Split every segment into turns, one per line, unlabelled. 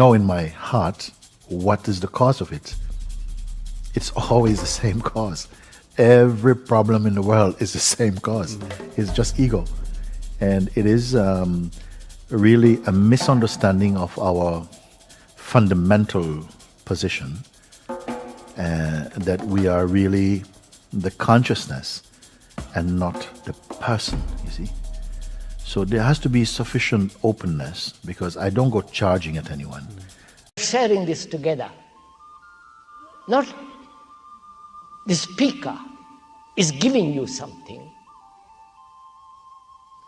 know in my heart what is the cause of it. It's always the same cause. Every problem in the world is the same cause. It's just ego. And it is really a misunderstanding of our fundamental position, that we are really the consciousness and not the person, you see. So there has to be sufficient openness, because I don't go charging at anyone.
Sharing this together, not the speaker is giving you something,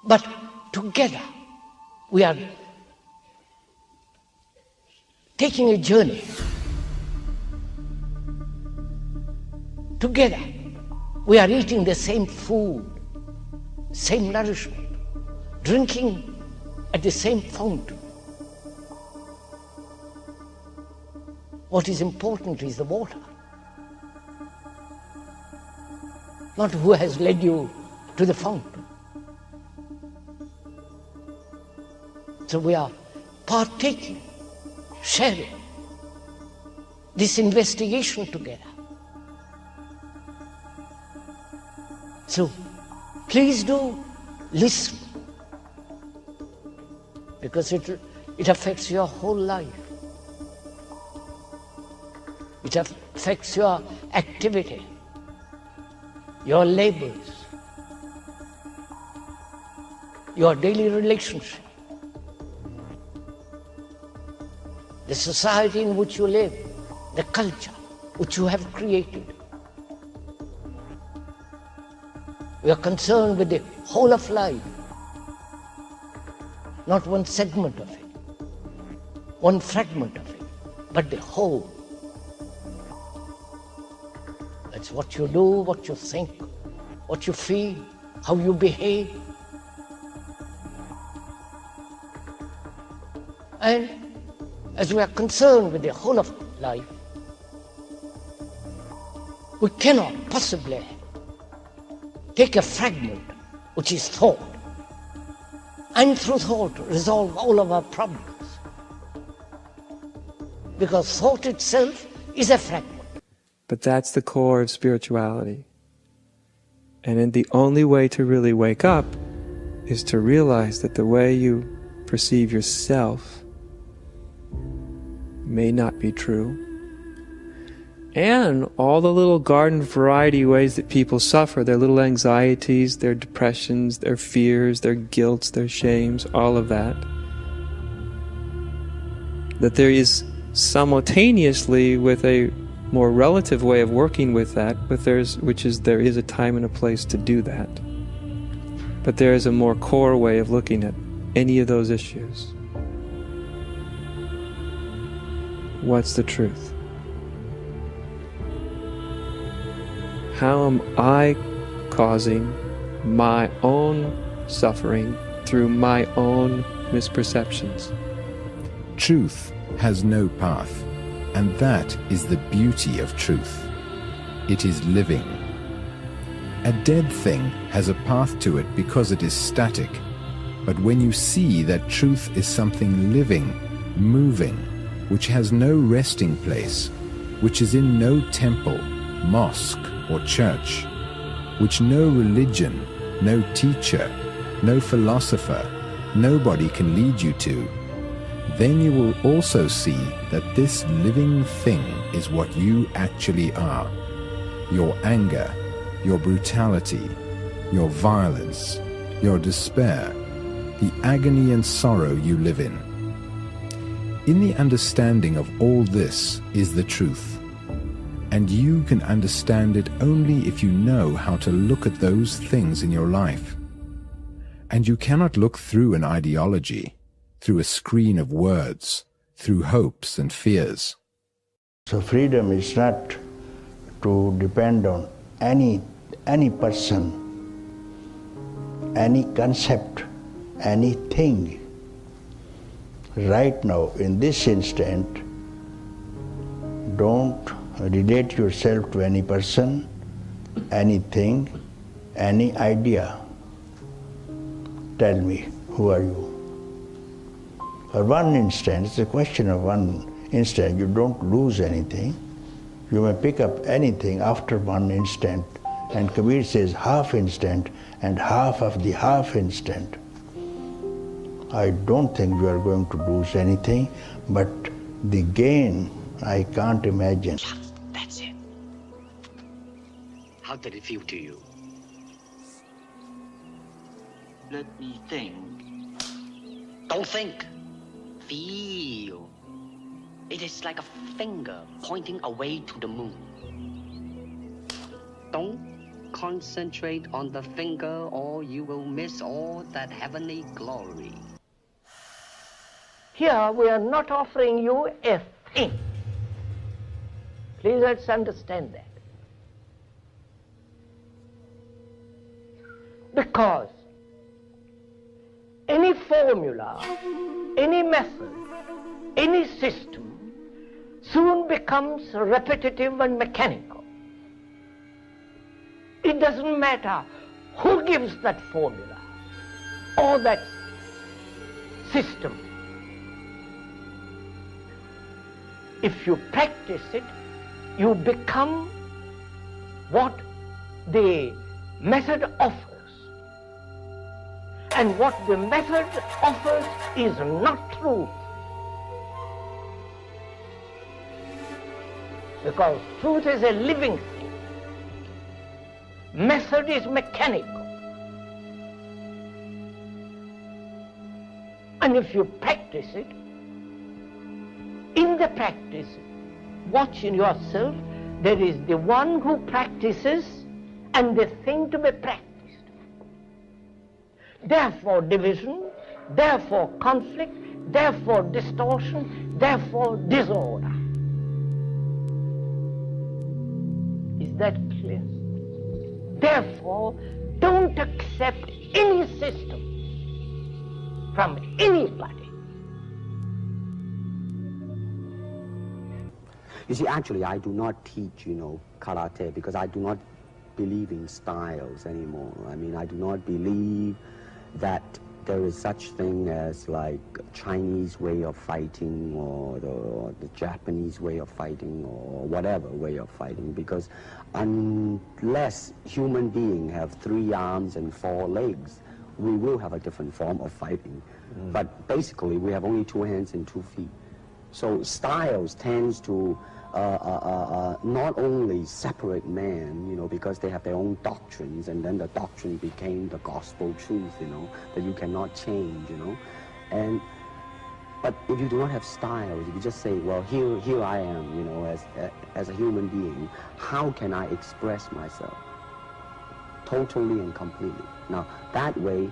but together we are taking a journey. Together we are eating the same food, same nourishment, drinking at the same fountain. What is important is the water, not who has led you to the fountain. So we are partaking, sharing this investigation together. So please do listen, because it affects your whole life. It affects your activity, your labors, your daily relationship, the society in which you live, the culture which you have created. We are concerned with the whole of life, not one segment of it, one fragment of it, but the whole. That's what you do, what you think, what you feel, how you behave. And as we are concerned with the whole of life, we cannot possibly take a fragment, which is thought, and through thought resolve all of our problems. Because thought itself is a fragment.
But that's the core of spirituality. And the only way to really wake up is to realize that the way you perceive yourself may not be true. And all the little garden variety ways that people suffer, their little anxieties, their depressions, their fears, their guilts, their shames, all of that. That there is simultaneously with a more relative way of working with that, which is there is a time and a place to do that. But there is a more core way of looking at any of those issues. What's the truth? How am I causing my own suffering through my own misperceptions?
Truth has no path, and that is the beauty of truth. It is living. A dead thing has a path to it because it is static, but when you see that truth is something living, moving, which has no resting place, which is in no temple, mosque, or church, which no religion, no teacher, no philosopher, nobody can lead you to, then you will also see that this living thing is what you actually are. Your anger, your brutality, your violence, your despair, the agony and sorrow you live in. In the understanding of all this is the truth. And you can understand it only if you know how to look at those things in your life. And you cannot look through an ideology, through a screen of words, through hopes and fears.
So freedom is not to depend on any person, any concept, anything. Right now, in this instant, don't relate yourself to any person, anything, any idea. Tell me, who are you? For one instant, it's a question of one instant, you don't lose anything. You may pick up anything after one instant. And Kabir says half instant and half of the half instant. I don't think you are going to lose anything, but the gain I can't imagine.
That's it. How did it feel to you? Let me think. Don't think. Feel. It is like a finger pointing away to the moon. Don't concentrate on the finger or you will miss all that heavenly glory.
Here we are not offering you a thing. Please let's understand that. Because any formula, any method, any system soon becomes repetitive and mechanical. It doesn't matter who gives that formula or that system. If you practice it, you become what the method offers. And what the method offers is not truth. Because truth is a living thing. Method is mechanical. And if you practice it, in the practice, watch in yourself, there is the one who practices and the thing to be practiced. Therefore division, therefore conflict, therefore distortion, therefore disorder. Is that clear? Therefore, don't accept any system from anybody.
You see, actually, I do not teach, karate because I do not believe in styles anymore. I mean, I do not believe that there is such thing as like Chinese way of fighting or the Japanese way of fighting or whatever way of fighting, because unless human beings have 3 arms and 4 legs, we will have a different form of fighting. But basically, we have only 2 hands and 2 feet. So styles tends to not only separate man, because they have their own doctrines, and then the doctrine became the gospel truth, that you cannot change, But if you do not have styles, if you just say, well, here I am, as a human being, how can I express myself totally and completely? Now, that way,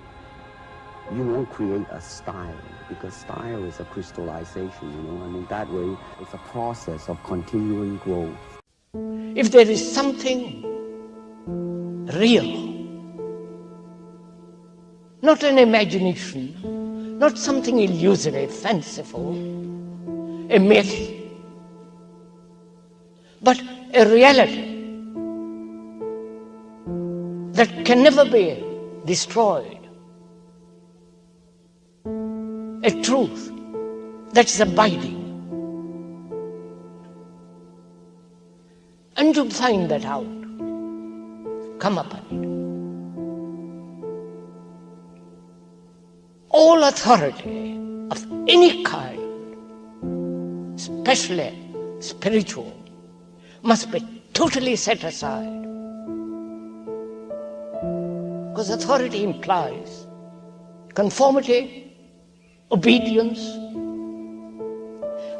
you won't create a style, because style is a crystallization, that way it's a process of continuing growth.
If there is something real, not an imagination, not something illusory, fanciful, a myth, but a reality that can never be destroyed, a truth that's abiding. And to find that out, come upon it. All authority of any kind, especially spiritual, must be totally set aside. Because authority implies conformity, obedience,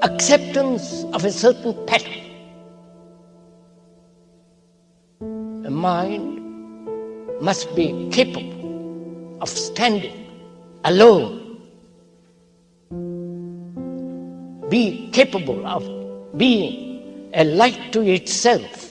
acceptance of a certain pattern. A mind must be capable of standing alone, be capable of being a light to itself,